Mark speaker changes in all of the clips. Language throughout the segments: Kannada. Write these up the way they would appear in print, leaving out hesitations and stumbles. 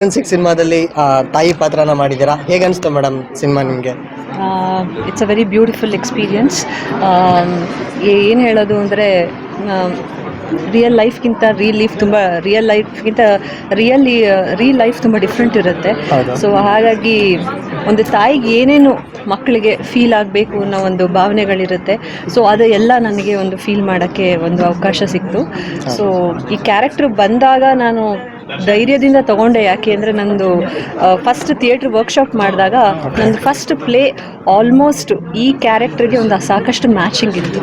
Speaker 1: ಸಿನಿಮಾದಲ್ಲಿ ತಾಯಿ ಪಾತ್ರನ ಮಾಡಿದ್ದೀರಾ, ಹೇಗೆ ಅನಿಸ್ತು ಮೇಡಮ್ ಸಿನಿಮಾ ನಿಮಗೆ?
Speaker 2: It's a very beautiful experience. ಏನು ಹೇಳೋದು ಅಂದರೆ ರಿಯಲ್ ಲೈಫ್ಗಿಂತ ರಿಯಲ್ ಲೈಫ್ ತುಂಬ ಡಿಫ್ರೆಂಟ್ ಇರುತ್ತೆ. ಸೊ ಹಾಗಾಗಿ ಒಂದು ತಾಯಿಗೆ ಏನೇನು ಮಕ್ಕಳಿಗೆ ಫೀಲ್ ಆಗಬೇಕು ಅನ್ನೋ ಒಂದು ಭಾವನೆಗಳಿರುತ್ತೆ. ಸೊ ಅದು ಎಲ್ಲ ನನಗೆ ಒಂದು ಫೀಲ್ ಮಾಡೋಕ್ಕೆ ಒಂದು ಅವಕಾಶ ಸಿಕ್ತು. ಸೊ ಈ ಕ್ಯಾರೆಕ್ಟ್ರ್ ಬಂದಾಗ ನಾನು ಧೈರ್ಯದಿಂದ ತೊಗೊಂಡೆ. ಯಾಕೆ ಅಂದರೆ ನಂದು ಫಸ್ಟ್ ಥಿಯೇಟ್ರ್ ವರ್ಕ್ಶಾಪ್ ಮಾಡಿದಾಗ ನಂದು ಫಸ್ಟ್ ಪ್ಲೇ ಆಲ್ಮೋಸ್ಟ್ ಈ ಕ್ಯಾರೆಕ್ಟರ್ಗೆ ಒಂದು ಸಾಕಷ್ಟು ಮ್ಯಾಚಿಂಗ್ ಇತ್ತು.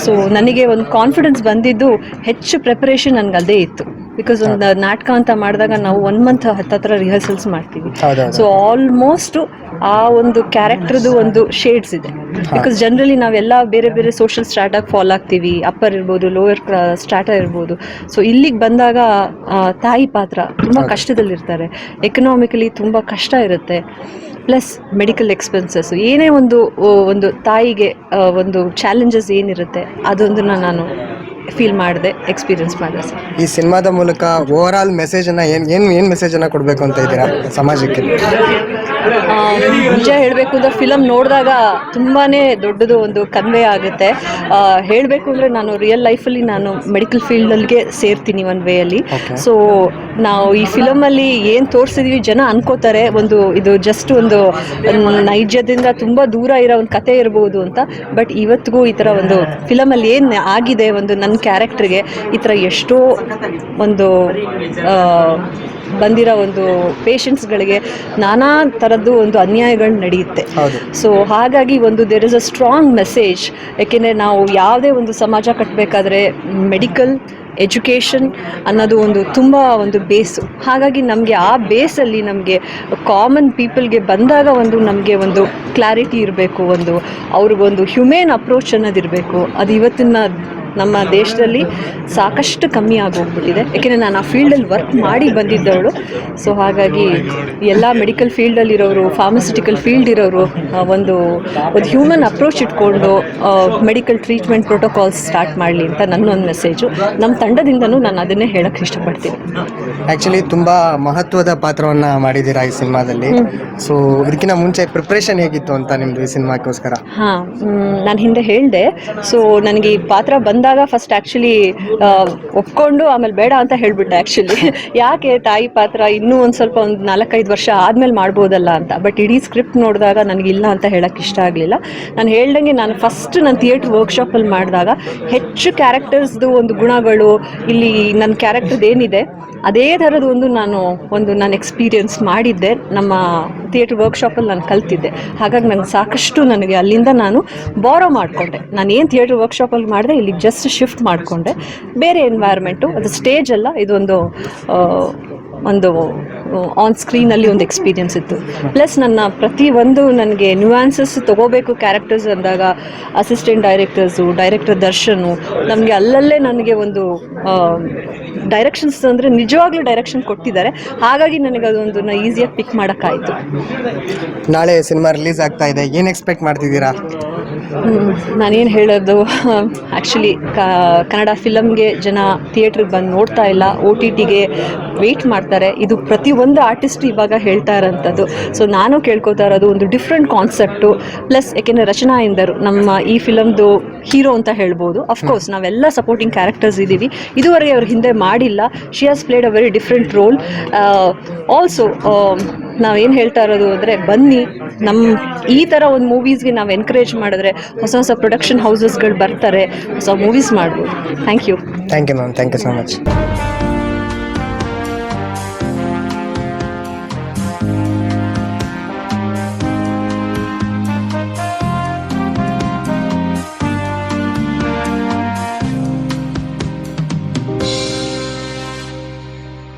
Speaker 2: ಸೊ ನನಗೆ ಒಂದು ಕಾನ್ಫಿಡೆನ್ಸ್ ಬಂದಿದ್ದು ಹೆಚ್ಚು ಪ್ರಿಪರೇಷನ್ ನನಗೆ ಅದೇ ಇತ್ತು. ಬಿಕಾಸ್ ಒಂದು ನಾಟಕ ಅಂತ ಮಾಡಿದಾಗ ನಾವು 1 ಮಂತ್ ಹತ್ತತ್ರ ರಿಹರ್ಸಲ್ಸ್ ಮಾಡ್ತೀವಿ. ಸೊ ಆಲ್ಮೋಸ್ಟ್ ಆ ಒಂದು ಕ್ಯಾರೆಕ್ಟರ್ದು ಒಂದು ಶೇಡ್ಸ್ ಇದೆ. ಬಿಕಾಸ್ ಜನರಲಿ ನಾವೆಲ್ಲ ಬೇರೆ ಬೇರೆ ಸೋಷಿಯಲ್ ಸ್ಟ್ರಾಟಾಗಿ ಫಾಲೋ ಆಗ್ತೀವಿ, ಅಪ್ಪರ್ ಇರ್ಬೋದು, ಲೋಯರ್ ಸ್ಟ್ರಾಟಾ ಇರ್ಬೋದು. ಸೊ ಇಲ್ಲಿಗೆ ಬಂದಾಗ ತಾಯಿ ಪಾತ್ರ ತುಂಬ ಕಷ್ಟದಲ್ಲಿರ್ತಾರೆ, ಎಕನಾಮಿಕಲಿ ತುಂಬ ಕಷ್ಟ ಇರುತ್ತೆ, ಪ್ಲಸ್ ಮೆಡಿಕಲ್ ಎಕ್ಸ್ಪೆನ್ಸಸ್, ಏನೇ ಒಂದು ತಾಯಿಗೆ ಒಂದು ಚಾಲೆಂಜಸ್ ಏನಿರುತ್ತೆ ಅದೊಂದನ್ನು ನಾನು ಫೀಲ್ ಮಾಡಿದೆ, ಎಕ್ಸ್ಪೀರಿಯನ್ಸ್ ಮಾಡಿದೆ ಸರ್.
Speaker 1: ಈ ಸಿನಿಮಾದ ಮೂಲಕ ಓವರ್ ಆಲ್ ಮೆಸೇಜನ್ನು ಏನು ಮೆಸೇಜನ್ನು ಕೊಡಬೇಕು ಅಂತ ಇದ್ದೀರಾ ಸಮಾಜಕ್ಕೆ?
Speaker 2: ನಿಜ ಹೇಳಬೇಕು ಅಂದರೆ ಫಿಲಮ್ ನೋಡಿದಾಗ ತುಂಬಾ ದೊಡ್ಡದು ಒಂದು ಕನ್ವೆ ಆಗುತ್ತೆ. ಹೇಳಬೇಕು ಅಂದರೆ ನಾನು ರಿಯಲ್ ಲೈಫಲ್ಲಿ ನಾನು ಮೆಡಿಕಲ್ ಫೀಲ್ಡಲ್ಲಿಗೆ ಸೇರ್ತೀನಿ ಒಂದು ವೇಯಲ್ಲಿ. ಸೊ ನಾವು ಈ ಫಿಲಮಲ್ಲಿ ಏನು ತೋರಿಸಿದ್ವಿ ಜನ ಅನ್ಕೋತಾರೆ ಇದು ಜಸ್ಟ್ ಒಂದು ನೈಜದಿಂದ ತುಂಬ ದೂರ ಇರೋ ಒಂದು ಕತೆ ಇರ್ಬೋದು ಅಂತ. ಬಟ್ ಇವತ್ತಿಗೂ ಈ ಥರ ಒಂದು ಫಿಲಮಲ್ಲಿ ಏನು ಆಗಿದೆ ಒಂದು ನನ್ನ ಕ್ಯಾರೆಕ್ಟ್ರಿಗೆ ಈ ಥರ ಎಷ್ಟೋ ಒಂದು ಬಂದಿರೋ ಒಂದು ಪೇಷಂಟ್ಸ್ಗಳಿಗೆ ನಾನಾ ಥರದ್ದು ಒಂದು ಅನ್ಯಾಯಗಳು ನಡೆಯುತ್ತೆ. ಸೊ ಹಾಗಾಗಿ there is a strong message. ಯಾಕೆಂದರೆ ನಾವು ಯಾವುದೇ ಒಂದು ಸಮಾಜ ಕಟ್ಟಬೇಕಾದ್ರೆ ಮೆಡಿಕಲ್ ಎಜುಕೇಷನ್ ಅನ್ನೋದು ತುಂಬ ಒಂದು ಬೇಸು. ಹಾಗಾಗಿ ನಮಗೆ ಆ ಬೇಸಲ್ಲಿ ನಮಗೆ ಕಾಮನ್ ಪೀಪಲ್ಗೆ ಬಂದಾಗ ನಮಗೆ ಒಂದು ಕ್ಲಾರಿಟಿ ಇರಬೇಕು, ಅವ್ರಿಗೊಂದು ಹ್ಯುಮೇನ್ ಅಪ್ರೋಚ್ ಅನ್ನೋದಿರಬೇಕು. ಅದು ಇವತ್ತಿನ ನಮ್ಮ ದೇಶದಲ್ಲಿ ಸಾಕಷ್ಟು ಕಮ್ಮಿ ಆಗೋಗ್ಬಿಟ್ಟಿದೆ. ಯಾಕೆಂದರೆ ನಾನು ಆ ಫೀಲ್ಡಲ್ಲಿ ವರ್ಕ್ ಮಾಡಿ ಬಂದಿದ್ದವಳು. ಸೊ ಹಾಗಾಗಿ ಎಲ್ಲ ಮೆಡಿಕಲ್ ಫೀಲ್ಡಲ್ಲಿರೋರು, ಫಾರ್ಮಸ್ಯೂಟಿಕಲ್ ಫೀಲ್ಡ್ ಇರೋರು ಒಂದು ಹ್ಯೂಮನ್ ಅಪ್ರೋಚ್ ಇಟ್ಕೊಂಡು ಮೆಡಿಕಲ್ ಟ್ರೀಟ್ಮೆಂಟ್ ಪ್ರೋಟೋಕಾಲ್ಸ್ ಸ್ಟಾರ್ಟ್ ಮಾಡಲಿ ಅಂತ ನನ್ನೊಂದು ಮೆಸೇಜು. ನಮ್ಮ ತಂಡದಿಂದನೂ ನಾನು ಅದನ್ನೇ ಹೇಳೋಕ್ಕೆ ಇಷ್ಟಪಡ್ತೀನಿ.
Speaker 1: ಆ್ಯಕ್ಚುಲಿ ತುಂಬ ಮಹತ್ವದ ಪಾತ್ರವನ್ನು ಮಾಡಿದ್ದೀರಾ ಈ ಸಿನಿಮಾದಲ್ಲಿ. ಸೊ ಇದಕ್ಕಿಂತ ಮುಂಚೆ ಪ್ರಿಪ್ರೇಷನ್ ಹೇಗಿತ್ತು ಅಂತ ನಿಮ್ಮದು ಈ ಸಿನಿಮಾಕ್ಕೋಸ್ಕರ?
Speaker 2: ನಾನು ಹಿಂದೆ ಹೇಳಿದೆ. ಸೊ ನನಗೆ ಈ ಪಾತ್ರ ಬಂದಾಗ ಫಸ್ಟ್ ಆ್ಯಕ್ಚುಲಿ ಒಪ್ಕೊಂಡು ಆಮೇಲೆ ಬೇಡ ಅಂತ ಹೇಳಿಬಿಟ್ಟೆ ಆ್ಯಕ್ಚುಲಿ. ಯಾಕೆ ತಾಯಿ ಪಾತ್ರ ಇನ್ನೂ ಒಂದು ಸ್ವಲ್ಪ 4-5 ವರ್ಷ ಆದಮೇಲೆ ಮಾಡ್ಬೋದಲ್ಲ ಅಂತ. ಬಟ್ ಇಡೀ ಸ್ಕ್ರಿಪ್ಟ್ ನೋಡಿದಾಗ ನನಗಿಲ್ಲ ಅಂತ ಹೇಳೋಕ್ಕೆ ಇಷ್ಟ ಆಗಲಿಲ್ಲ. ನಾನು ಹೇಳ್ದಂಗೆ ನಾನು ಥಿಯೇಟ್ರ್ ವರ್ಕ್ಶಾಪಲ್ಲಿ ಮಾಡಿದಾಗ ಹೆಚ್ಚು ಕ್ಯಾರೆಕ್ಟರ್ಸ್ದು ಒಂದು ಗುಣಗಳು ಇಲ್ಲಿ ನನ್ನ ಕ್ಯಾರೆಕ್ಟರ್ದು ಏನಿದೆ ಅದೇ ಥರದ್ದು ನಾನು ಎಕ್ಸ್ಪೀರಿಯನ್ಸ್ ಮಾಡಿದ್ದೆ. ನಮ್ಮ ಥಿಯೇಟ್ರ್ ವರ್ಕ್ಶಾಪಲ್ಲಿ ನಾನು ಕಲ್ತಿದ್ದೆ. ಹಾಗಾಗಿ ನನಗೆ ಅಲ್ಲಿಂದ ನಾನು ಬಾರೋ ಮಾಡಿಕೊಂಡೆ. ನಾನು ಏನು ಥಿಯೇಟ್ರ್ ವರ್ಕ್ಶಾಪಲ್ಲಿ ಮಾಡಿದೆ ಇಲ್ಲಿಗೆ ಜಸ್ಟ್ ಶಿಫ್ಟ್ ಮಾಡಿಕೊಂಡೆ. ಬೇರೆ ಎನ್ವೈರ್ಮೆಂಟು, ಅದು ಸ್ಟೇಜ್ ಅಲ್ಲ, ಇದೊಂದು ಆನ್ ಸ್ಕ್ರೀನಲ್ಲಿ ಒಂದು ಎಕ್ಸ್ಪೀರಿಯನ್ಸ್ ಇತ್ತು. ಪ್ಲಸ್ ನನಗೆ ನ್ಯೂಯಾನ್ಸಸ್ ತೊಗೋಬೇಕು ಕ್ಯಾರೆಕ್ಟರ್ಸ್ ಅಂದಾಗ ಅಸಿಸ್ಟೆಂಟ್ ಡೈರೆಕ್ಟರ್ ದರ್ಶನು ನಮಗೆ ಅಲ್ಲಲ್ಲೇ ನನಗೆ ಒಂದು ಡೈರೆಕ್ಷನ್ಸ್ ಅಂದರೆ ನಿಜವಾಗ್ಲೂ ಡೈರೆಕ್ಷನ್ ಕೊಟ್ಟಿದ್ದಾರೆ. ಹಾಗಾಗಿ ನನಗೆ ಅದೊಂದನ್ನು ಈಸಿಯಾಗಿ ಪಿಕ್ ಮಾಡೋಕ್ಕಾಯಿತು.
Speaker 1: ನಾಳೆ ಸಿನಿಮಾ ರಿಲೀಸ್ ಆಗ್ತಾ ಇದೆ, ಏನು ಎಕ್ಸ್ಪೆಕ್ಟ್ ಮಾಡ್ತಿದ್ದೀರಾ?
Speaker 2: ನಾನೇನು ಹೇಳೋದು, ಆ್ಯಕ್ಚುಲಿ ಕನ್ನಡ ಫಿಲಮ್ಗೆ ಜನ ಥಿಯೇಟ್ರಿಗೆ ಬಂದು ನೋಡ್ತಾ ಇಲ್ಲ, OTTಗೆ ವೆಯ್ಟ್ ಮಾಡ್ತಾರೆ. ಇದು ಪ್ರತಿಯೊಂದು ಆರ್ಟಿಸ್ಟ್ ಇವಾಗ ಹೇಳ್ತಾ ಇರೋಂಥದ್ದು. ಸೊ ನಾನು ಕೇಳ್ಕೊತಾ ಇರೋದು ಒಂದು ಡಿಫ್ರೆಂಟ್ ಕಾನ್ಸೆಪ್ಟು. ಪ್ಲಸ್ ಯಾಕೆಂದರೆ ರಚನಾ ಇಂದರು ನಮ್ಮ ಈ ಫಿಲಮ್ದು ಹೀರೋ ಅಂತ ಹೇಳ್ಬೋದು. ಅಫ್ಕೋರ್ಸ್ ನಾವೆಲ್ಲ ಸಪೋರ್ಟಿಂಗ್ ಕ್ಯಾರೆಕ್ಟರ್ಸ್ ಇದ್ದೀವಿ. ಇದುವರೆಗೆ ಅವ್ರ ಹಿಂದೆ ಮಾಡಿಲ್ಲ. She has played a very different roll. Also ನಾವೇನು ಹೇಳ್ತಾ ಇರೋದು ಅಂದರೆ ಬನ್ನಿ, ಈ ಥರ ಒಂದು ಮೂವೀಸ್ಗೆ ನಾವು ಎನ್ಕರೇಜ್ ಮಾಡಿದ್ರೆ ಹೊಸ ಪ್ರೊಡಕ್ಷನ್ ಹೌಸಸ್ಗಳು ಬರ್ತಾರೆ, ಹೊಸ ಮೂವೀಸ್ ಮಾಡ್ಬೋದು. Thank you
Speaker 1: ma'am, thank you so much.